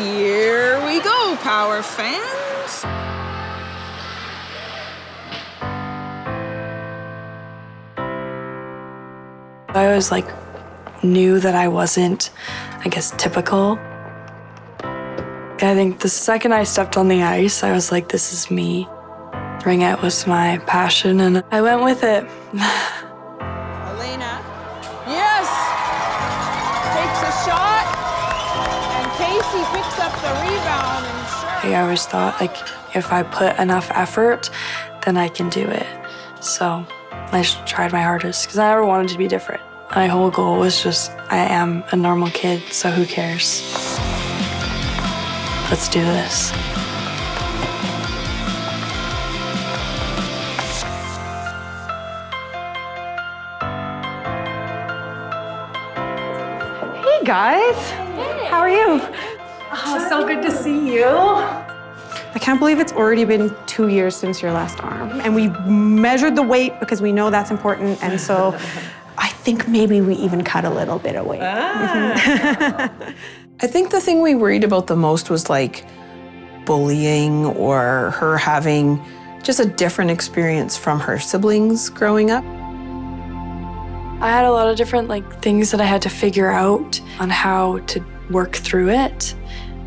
Here we go, Power fans. I always knew that I wasn't, I guess, typical. I think the second I stepped on the ice, I was like, this is me. Ringette was my passion, and I went with it. Elena, yes! Takes a shot, and Casey picks up the rebound. And I always thought, if I put enough effort, then I can do it. So I just tried my hardest, because I never wanted to be different. My whole goal was just, I am a normal kid, so who cares? Let's do this. Hey guys, how are you? Oh, so good to see you. I can't believe it's already been 2 years since your last arm. And we measured the weight because we know that's important. And so I think maybe we even cut a little bit of weight. I think the thing we worried about the most was bullying or her having just a different experience from her siblings growing up. I had a lot of different things that I had to figure out on how to work through it.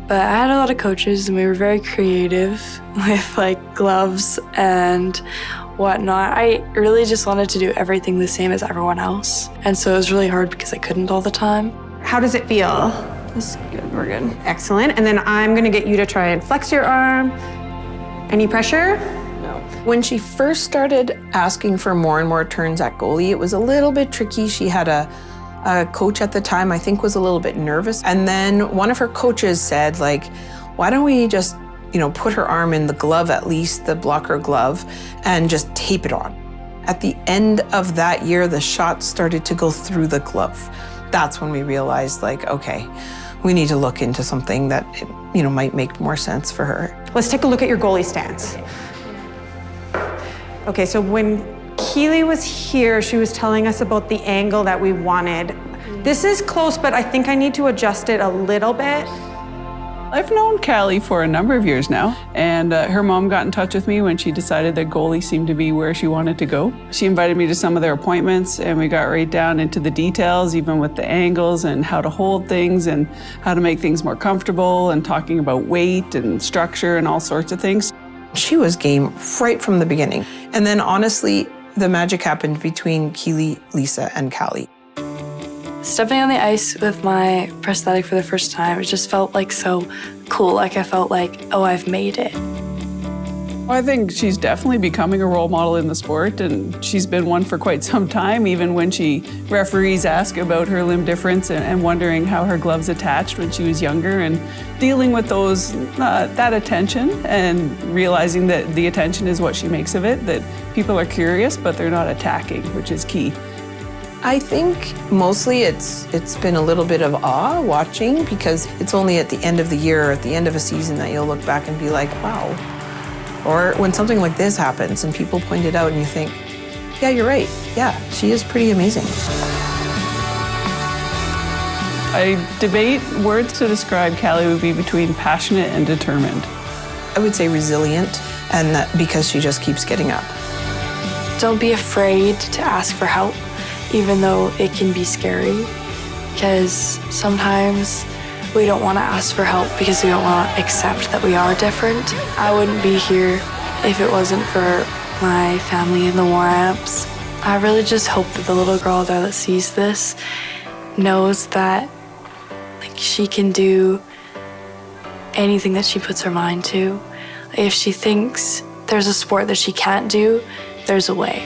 But I had a lot of coaches, and we were very creative with gloves and whatnot. I really just wanted to do everything the same as everyone else. And so it was really hard because I couldn't all the time. How does it feel? It's good, we're good. Excellent. And then I'm gonna get you to try and flex your arm. Any pressure? No. When she first started asking for more and more turns at goalie, it was a little bit tricky. She had a coach at the time, I think, was a little bit nervous. And then one of her coaches said, why don't we just, put her arm in the glove, at least the blocker glove, and just tape it on. At the end of that year, the shots started to go through the glove. That's when we realized, okay, we need to look into something that, might make more sense for her. Let's take a look at your goalie stance. Okay, so when Keely was here, she was telling us about the angle that we wanted. This is close, but I think I need to adjust it a little bit. I've known Callie for a number of years now, and her mom got in touch with me when she decided that goalie seemed to be where she wanted to go. She invited me to some of their appointments, and we got right down into the details, even with the angles and how to hold things and how to make things more comfortable, and talking about weight and structure and all sorts of things. She was game right from the beginning. And then honestly, the magic happened between Keely, Lisa, and Callie. Stepping on the ice with my prosthetic for the first time, it just felt so cool. I felt oh, I've made it. I think she's definitely becoming a role model in the sport, and she's been one for quite some time, even when referees ask about her limb difference and wondering how her gloves attached when she was younger, and dealing with that attention and realizing that the attention is what she makes of it, that people are curious, but they're not attacking, which is key. I think mostly it's been a little bit of awe watching, because it's only at the end of the year or at the end of a season that you'll look back and be like, wow. Or when something like this happens and people point it out and you think, yeah, you're right. Yeah, she is pretty amazing. I debate words to describe Callie would be between passionate and determined. I would say resilient, and that because she just keeps getting up. Don't be afraid to ask for help, even though it can be scary, because sometimes we don't want to ask for help because we don't want to accept that we are different. I wouldn't be here if it wasn't for my family in the war amps. I really just hope that the little girl there that sees this knows that she can do anything that she puts her mind to. If she thinks there's a sport that she can't do, there's a way.